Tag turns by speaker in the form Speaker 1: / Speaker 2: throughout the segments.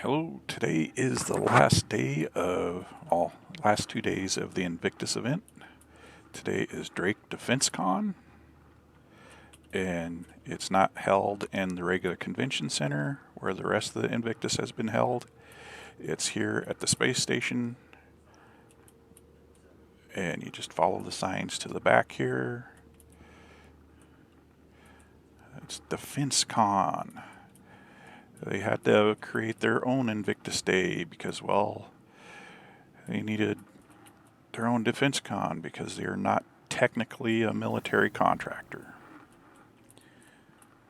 Speaker 1: Hello, today is the last day of, last 2 days of the Invictus event. Today is Drake DefenceCon, and it's not held in the regular convention center where the rest of the Invictus has been held. It's here at the space station, and you just follow the signs to the back here. It's DefenceCon. They had to create their own Invictus Day because, well, they needed their own DefenceCon because they are not technically a military contractor.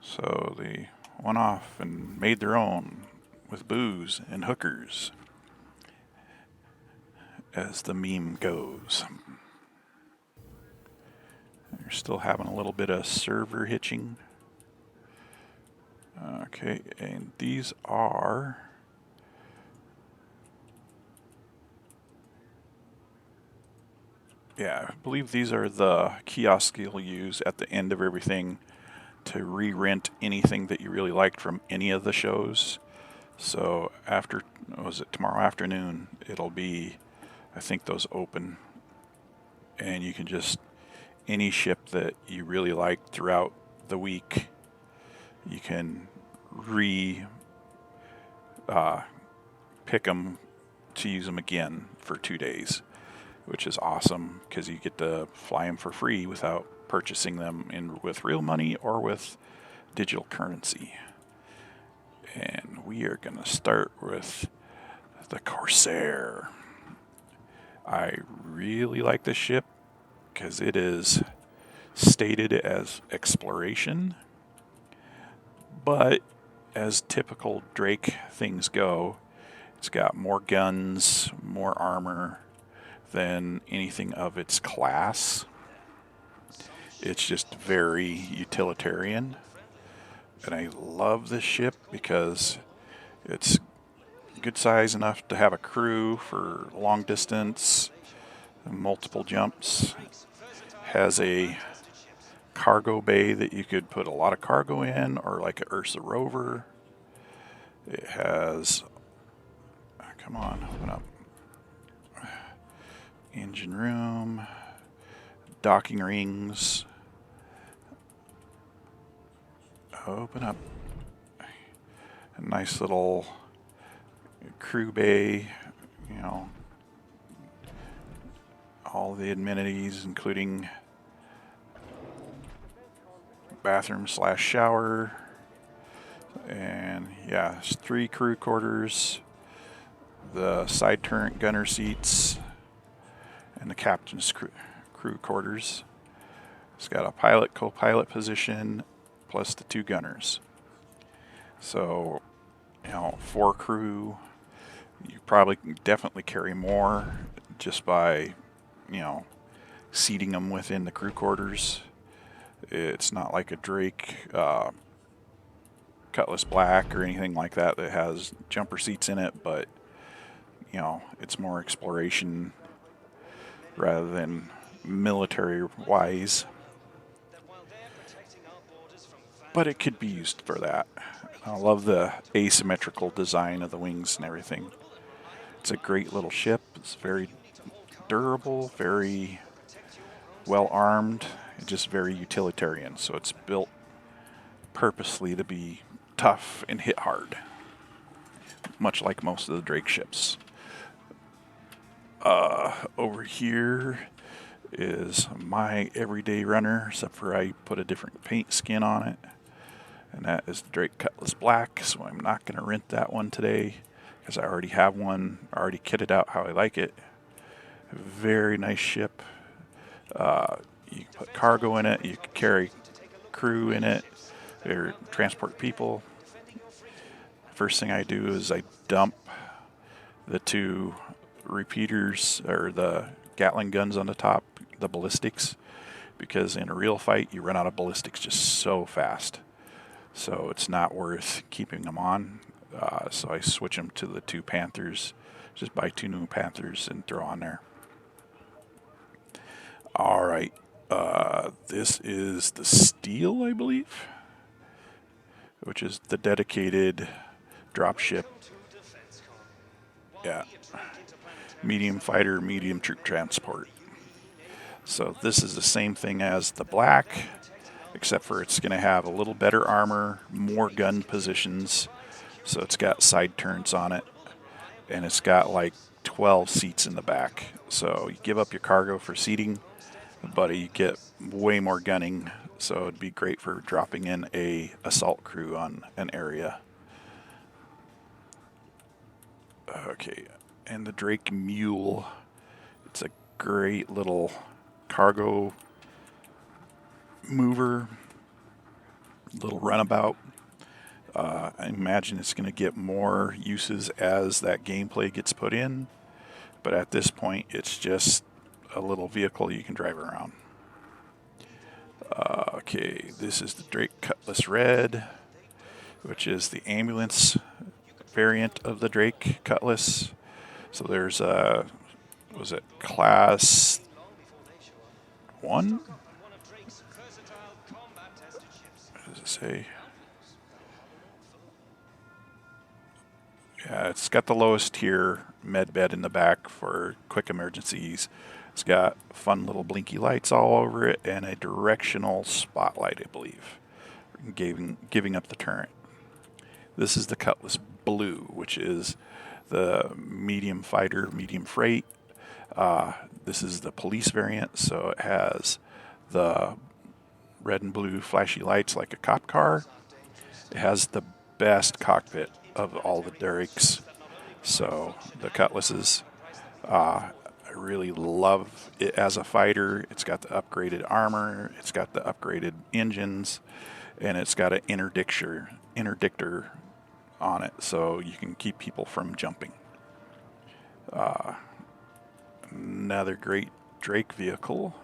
Speaker 1: So they went off and made their own with booze and hookers, as the meme goes. They're still having a little bit of server hitching. Okay, and these are I believe these are the kiosks you'll use at the end of everything to re-rent anything that you really liked from any of the shows. So after, tomorrow afternoon, it'll be, I think, those open, and you can just, any ship that you really liked throughout the week, you can pick them to use them again for 2 days, which is awesome because you get to fly them for free without purchasing them with real money or with digital currency. And we are going to start with the Corsair. I really like this ship because it is stated as exploration, but as typical Drake things go, it's got more guns, more armor than anything of its class. It's just very utilitarian, and I love this ship because it's good size enough to have a crew for long distance, multiple jumps. Has a cargo bay that you could put a lot of cargo in, or like a Ursa rover. It has, come on, open up, engine room, docking rings, open up, a nice little crew bay, all the amenities, including bathroom / shower, and it's 3 crew quarters, the side turret gunner seats, and the captain's crew quarters. It's got a pilot, co-pilot position, plus the 2 gunners. So, 4 crew, you probably can definitely carry more just by, seating them within the crew quarters. It's not like a Drake Cutlass Black or anything like that that has jumper seats in it, but, it's more exploration rather than military-wise. But it could be used for that. I love the asymmetrical design of the wings and everything. It's a great little ship. It's very durable, very well armed, just very utilitarian. So it's built purposely to be tough and hit hard, much like most of the Drake ships. Over here is my everyday runner, except for I put a different paint skin on it, and that is the Drake Cutlass Black. So I'm not going to rent that one today because I already have one, already kitted out how I like it. Very nice ship. You can put cargo in it, you can carry crew in it, or transport people. First thing I do is I dump the 2 repeaters, or the Gatling guns on the top, the ballistics, because in a real fight you run out of ballistics just so fast. So it's not worth keeping them on. So I switch them to the 2 Panthers, just buy 2 new Panthers and throw on there. Alright, this is the Steel, I believe, which is the dedicated dropship Yeah. Medium fighter, medium troop transport. So this is the same thing as the black, except for it's going to have a little better armor, more gun positions. So it's got side turns on it, and it's got like 12 seats in the back. So you give up your cargo for seating, but you get way more gunning. So it'd be great for dropping in a assault crew on an area. Okay, and the Drake Mule. It's a great little cargo mover, little runabout. I imagine it's going to get more uses as that gameplay gets put in, but at this point, it's just a little vehicle you can drive around. Okay, this is the Drake Cutlass Red, which is the ambulance variant of the Drake Cutlass. So there's was it class 1? What does it say? Yeah, it's got the lowest tier med bed in the back for quick emergencies. It's got fun little blinky lights all over it and a directional spotlight, I believe, giving up the turret. This is the Cutlass Blue, which is the medium fighter, medium freight. This is the police variant, so it has the red and blue flashy lights like a cop car. It has the best cockpit of all the Drakes. So the Cutlasses, I really love it as a fighter. It's got the upgraded armor, it's got the upgraded engines, and it's got an interdictor on it, so you can keep people from jumping. Another great Drake vehicle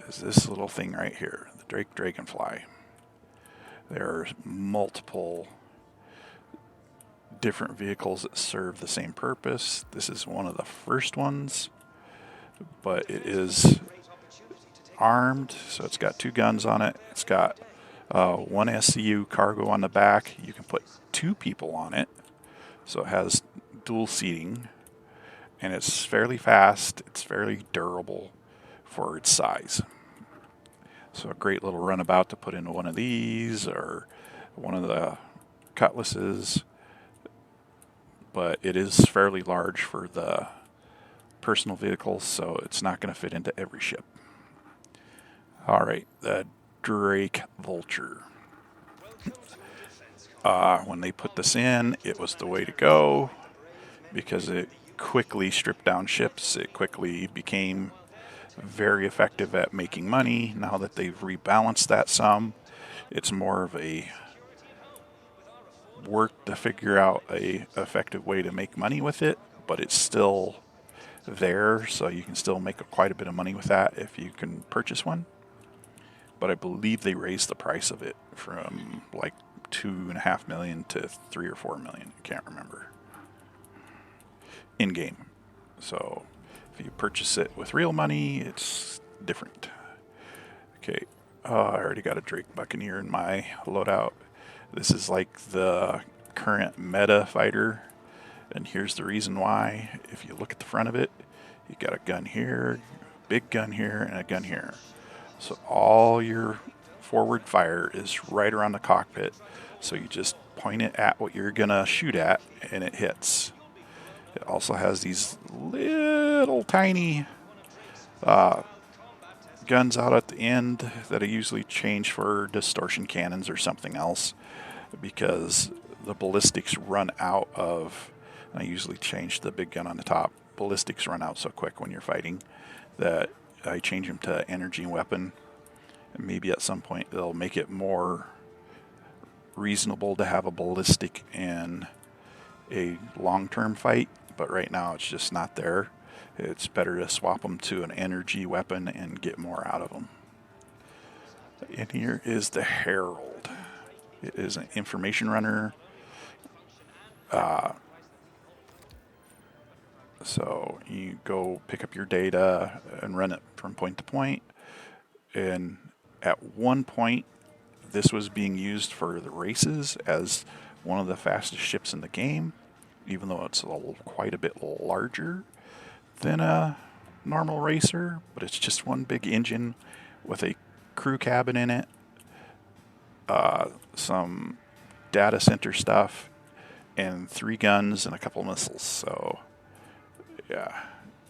Speaker 1: is this little thing right here, the Drake Dragonfly. There are multiple different vehicles that serve the same purpose. This is one of the first ones, but it is armed, so it's got 2 guns on it. It's got 1 SCU cargo on the back. You can put 2 people on it, so it has dual seating, and it's fairly fast. It's fairly durable for its size. So a great little runabout to put into one of these or one of the Cutlasses, but it is fairly large for the personal vehicles, so it's not going to fit into every ship. All right, the Drake Vulture. When they put this in, it was the way to go because it quickly stripped down ships. It quickly became very effective at making money. Now that they've rebalanced that some, it's more of a work to figure out a effective way to make money with it, but it's still there, so you can still make quite a bit of money with that if you can purchase one. But I believe they raised the price of it from like 2.5 million to 3 or 4 million. I can't remember. In game. So if you purchase it with real money, it's different. Okay, I already got a Drake Buccaneer in my loadout. This is like the current meta fighter, and here's the reason why. If you look at the front of it, you got a gun here, big gun here, and a gun here. So all your forward fire is right around the cockpit. So you just point it at what you're gonna shoot at, and it hits. It also has these little tiny guns out at the end that I usually change for distortion cannons or something else, because the ballistics run out of, I usually change the big gun on the top. Ballistics run out so quick when you're fighting that I change them to energy weapon. And maybe at some point they'll make it more reasonable to have a ballistic in a long-term fight, but right now it's just not there. It's better to swap them to an energy weapon and get more out of them. In here is the Herald. It is an information runner. So you go pick up your data and run it from point to point. And at one point, this was being used for the races as one of the fastest ships in the game. even though it's quite a bit larger than a normal racer, but it's just one big engine with a crew cabin in it, some data center stuff, and 3 guns and a couple missiles. So, yeah,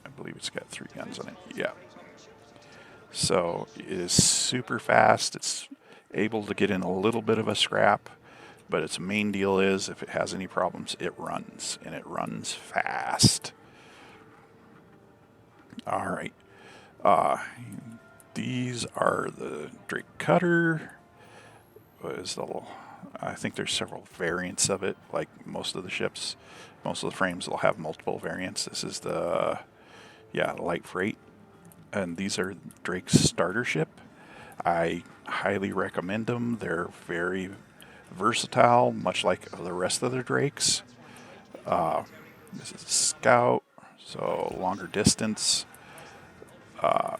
Speaker 1: I believe it's got 3 guns on it. Yeah. So it is super fast. It's able to get in a little bit of a scrap, but its main deal is if it has any problems, it runs, and it runs fast. All right. These are the Drake Cutter. I think there's several variants of it, like most of the ships. Most of the frames will have multiple variants. This is the, light freight. And these are Drake's starter ship. I highly recommend them. They're very versatile, much like the rest of the Drakes. This is Scout, so longer distance. I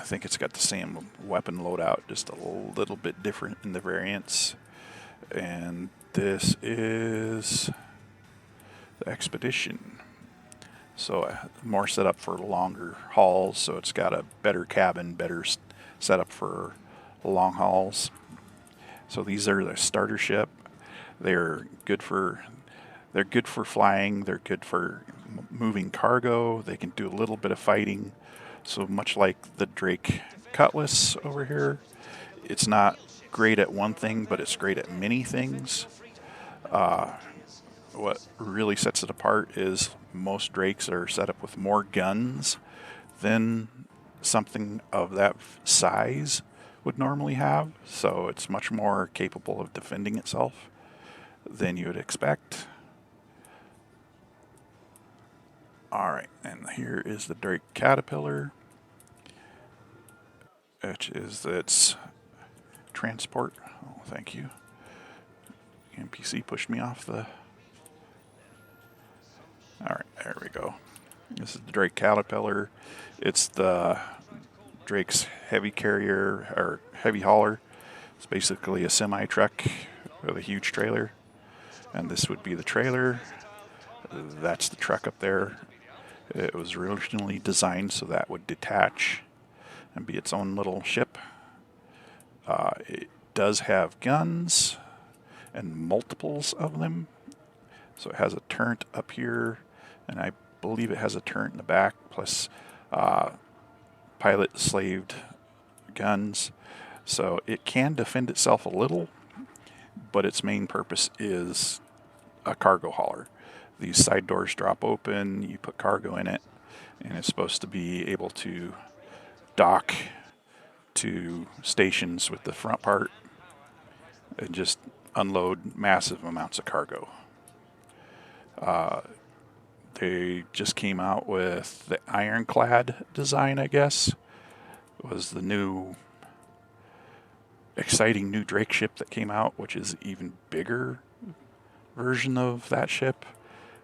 Speaker 1: think it's got the same weapon loadout, just a little bit different in the variants. And this is the Expedition. So more set up for longer hauls, so it's got a better cabin, better setup for long hauls. So these are the starter ship. They're good for flying. They're good for moving cargo. They can do a little bit of fighting. So much like the Drake Cutlass over here, it's not great at one thing, but it's great at many things. What really sets it apart is most Drakes are set up with more guns than something of that size would normally have. So it's much more capable of defending itself than you would expect. Alright, and here is the Drake Caterpillar, which is its transport. Oh, thank you. NPC pushed me off the... Alright, there we go. This is the Drake Caterpillar. It's the Drake's heavy carrier, or heavy hauler. It's basically a semi-truck with a huge trailer. And this would be the trailer. That's the truck up there. It was originally designed so that would detach and be its own little ship. It does have guns and multiples of them. So it has a turret up here, and I believe it has a turret in the back, plus pilot-slaved guns. So it can defend itself a little, but its main purpose is a cargo hauler. These side doors drop open, you put cargo in it, and it's supposed to be able to dock to stations with the front part and just unload massive amounts of cargo. They just came out with the Ironclad design, I guess. It was the new exciting new Drake ship that came out, which is even bigger version of that ship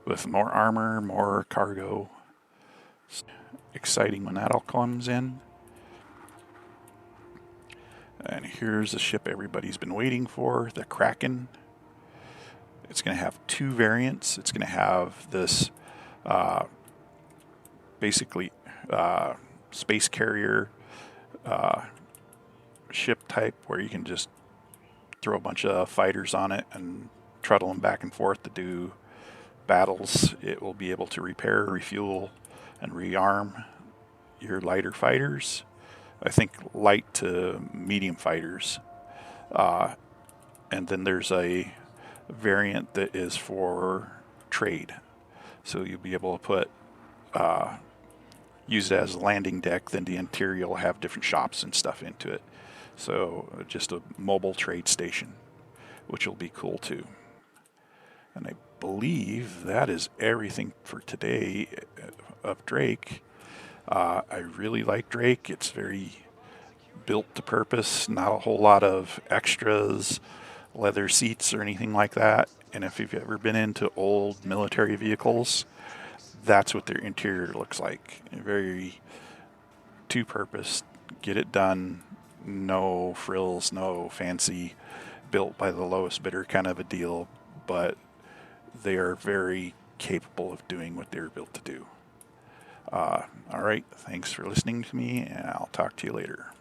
Speaker 1: with more armor, more cargo. It's exciting when that all comes in. And here's a ship everybody's been waiting for, the Kraken. It's going to have 2 variants. It's going to have this basically space carrier ship type where you can just throw a bunch of fighters on it and trundle them back and forth to do battles. It will be able to repair, refuel, and rearm your lighter fighters. I think light to medium fighters. And then there's a variant that is for trade. So you'll be able to put, use it as a landing deck, then the interior will have different shops and stuff into it. So just a mobile trade station, which will be cool too. And I believe that is everything for today of Drake. I really like Drake. It's very built to purpose, not a whole lot of extras, leather seats or anything like that. And if you've ever been into old military vehicles, that's what their interior looks like. Very to-purpose, get it done, no frills, no fancy, built by the lowest bidder kind of a deal. But they are very capable of doing what they're built to do. All right, thanks for listening to me, and I'll talk to you later.